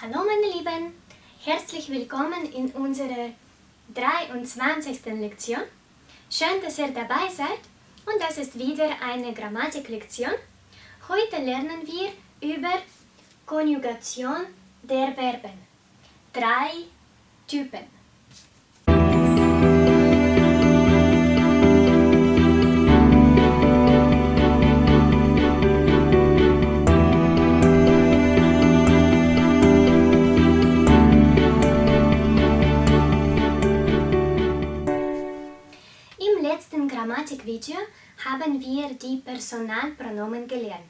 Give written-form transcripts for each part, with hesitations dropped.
Hallo meine Lieben, herzlich willkommen in unserer 23. Lektion. Schön, dass ihr dabei seid und das ist wieder eine Grammatiklektion. Heute lernen wir über Konjugation der Verben. 3 Typen. Im letzten Grammatikvideo haben wir die Personalpronomen gelernt.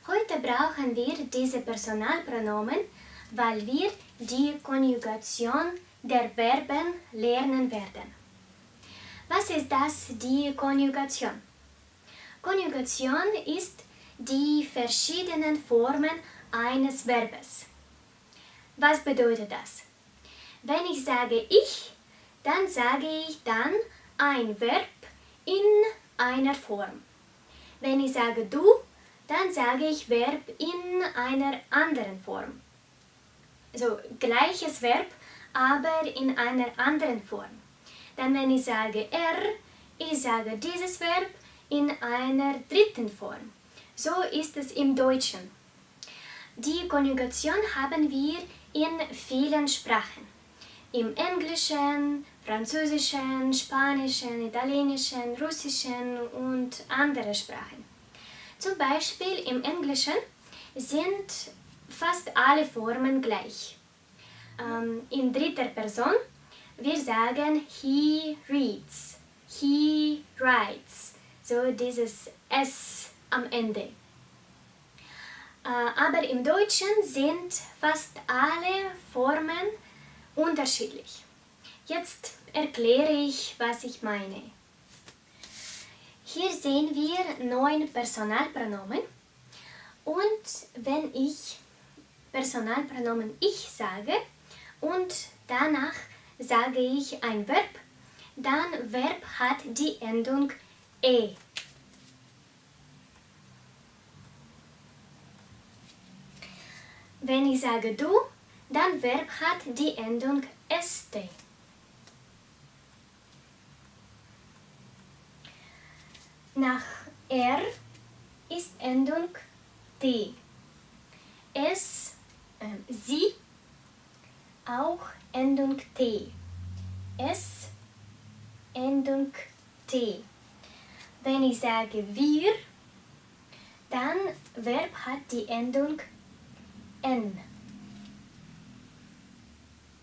Heute brauchen wir diese Personalpronomen, weil wir die Konjugation der Verben lernen werden. Was ist das, die Konjugation? Konjugation ist die verschiedenen Formen eines Verbes. Was bedeutet das? Wenn ich sage ich, dann sage ich dann ein Verb in einer Form. Wenn ich sage du, dann sage ich Verb in einer anderen Form. Also gleiches Verb, aber in einer anderen Form. Dann wenn ich sage ich sage dieses Verb in einer dritten Form. So ist es im Deutschen. Die Konjugation haben wir in vielen Sprachen. Im Englischen, Französischen, Spanischen, Italienischen, Russischen und andere Sprachen. Zum Beispiel im Englischen sind fast alle Formen gleich. In dritter Person, wir sagen he reads, he writes, so dieses S am Ende. Aber im Deutschen sind fast alle Formen unterschiedlich. Jetzt erkläre ich, was ich meine. Hier sehen wir 9 Personalpronomen und wenn ich Personalpronomen ich sage und danach sage ich ein Verb, dann Verb hat die Endung e. Wenn ich sage du, dann Verb hat die Endung este. Nach er ist Endung t. Sie, auch Endung t. Es, Endung t. Wenn ich sage wir, dann Verb hat die Endung n.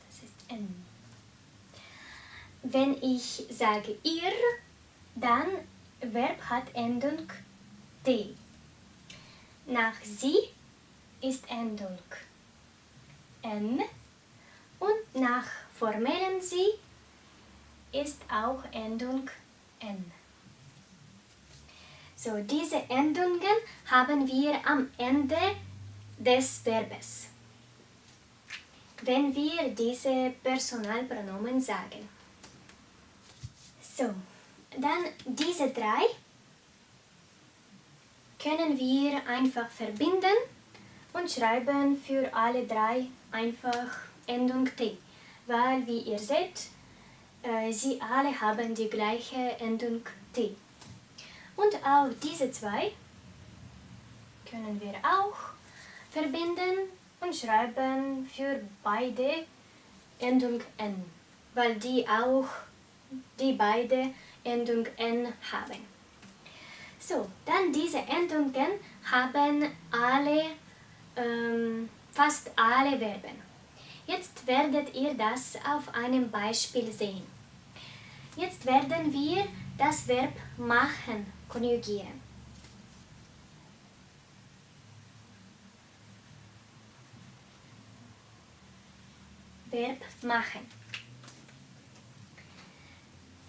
Das ist n. Wenn ich sage ihr, dann Verb hat Endung t. Nach sie ist Endung n und nach formellen sie ist auch Endung n. So, diese Endungen haben wir am Ende des Verbes, wenn wir diese Personalpronomen sagen. So, dann diese 3 können wir einfach verbinden und schreiben für alle 3 einfach Endung t, weil wie ihr seht, sie alle haben die gleiche Endung t. Und auch diese 2 können wir auch verbinden und schreiben für beide Endung n, weil die beide Endung n haben. So, dann diese Endungen haben fast alle Verben. Jetzt werdet ihr das auf einem Beispiel sehen. Jetzt werden wir das Verb machen konjugieren. Verb machen.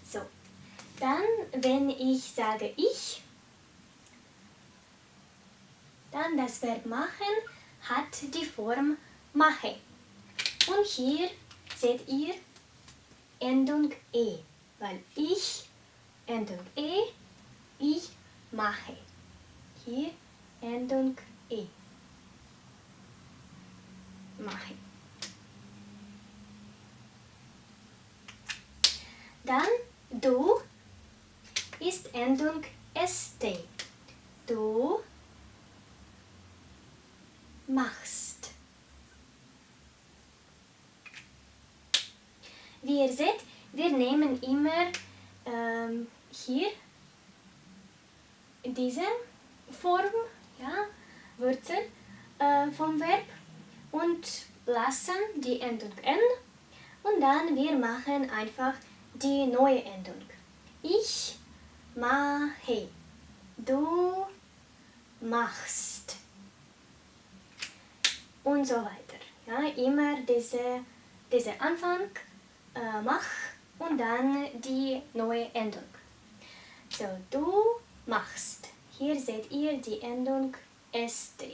So, dann wenn ich sage ich, dann das Verb machen hat die Form mache. Und hier seht ihr Endung e, weil ich, Endung e, ich mache. Hier Endung e. mache. Dann du ist Endung st. Du machst. Wie ihr seht, wir nehmen immer hier diese Form, ja, Wurzel vom Verb und lassen die Endung n und dann wir machen einfach die neue Endung. Ich mache, du machst und so weiter. Ja, immer diese Anfang, mach und dann die neue Endung. So, du machst. Hier seht ihr die Endung st.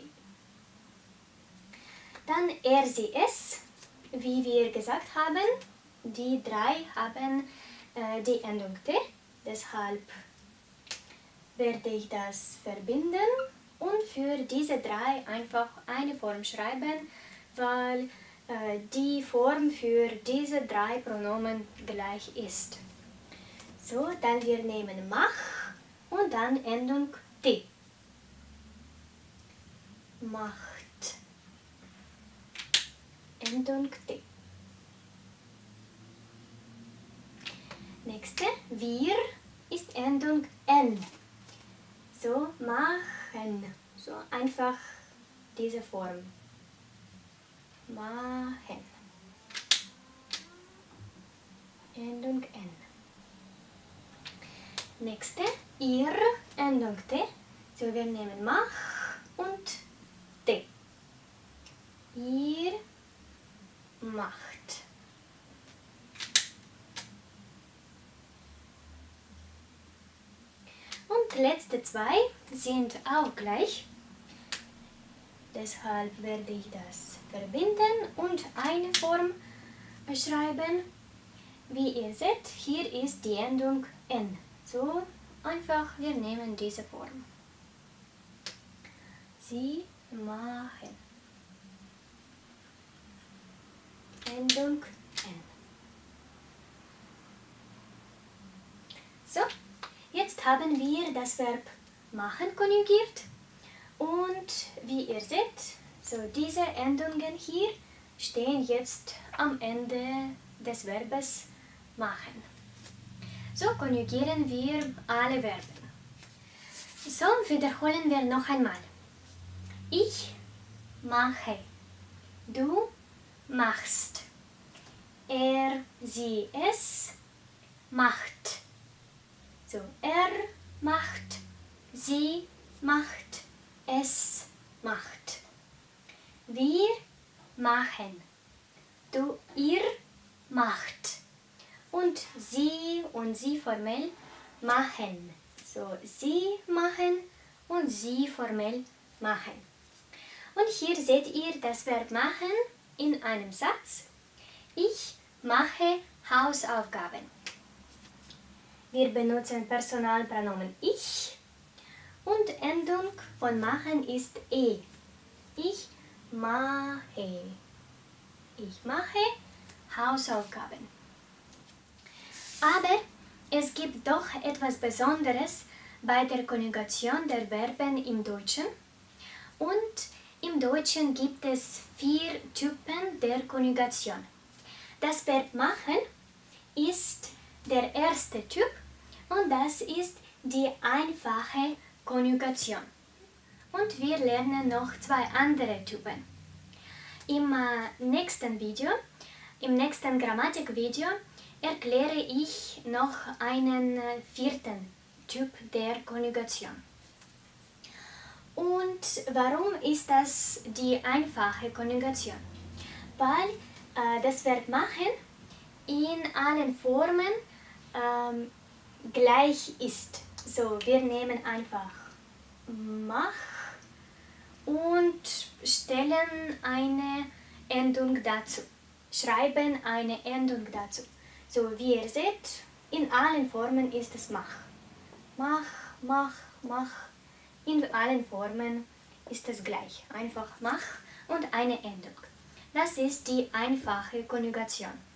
Dann er, sie, es, wie wir gesagt haben, die drei haben die Endung t, deshalb werde ich das verbinden und für diese drei einfach eine Form schreiben, weil die Form für diese drei Pronomen gleich ist. So, dann wir nehmen mach und dann Endung t. Macht. Endung t. Nächste, wir ist Endung n. So, machen. So, einfach diese Form. Machen. Endung n. Nächste, ihr, Endung t. So, wir nehmen mach und t. Ihr macht. Und letzte zwei sind auch gleich. Deshalb werde ich das verbinden und eine Form schreiben. Wie ihr seht, hier ist die Endung n. So einfach, wir nehmen diese Form. Sie machen. Endung n. So, jetzt haben wir das Verb machen konjugiert und wie ihr seht, so diese Endungen hier stehen jetzt am Ende des Verbes machen. So konjugieren wir alle Verben. So wiederholen wir noch einmal. Ich mache. Du machst. Er, sie, es macht. So, er macht, sie macht, es macht. Wir machen. Du, ihr macht. Und sie formell machen. So, sie machen und sie formell machen. Und hier seht ihr das Verb machen in einem Satz. Ich mache Hausaufgaben. Wir benutzen Personalpronomen ich und Endung von machen ist e. Ich mache. Ich mache Hausaufgaben. Aber es gibt doch etwas Besonderes bei der Konjugation der Verben im Deutschen. Und im Deutschen gibt es 4 Typen der Konjugation. Das Verb machen ist der erste Typ und das ist die einfache Konjugation. Und wir lernen noch 2 andere Typen. Im nächsten Video, im nächsten Grammatikvideo, erkläre ich noch einen 4. Typ der Konjugation. Und warum ist das die einfache Konjugation? Weil das Verb machen in allen Formen gleich ist. So, wir nehmen einfach mach und stellen eine Endung dazu. Schreiben eine Endung dazu. So, wie ihr seht, in allen Formen ist es mach. Mach, mach, mach. In allen Formen ist es gleich. Einfach mach und eine Endung. Das ist die einfache Konjugation.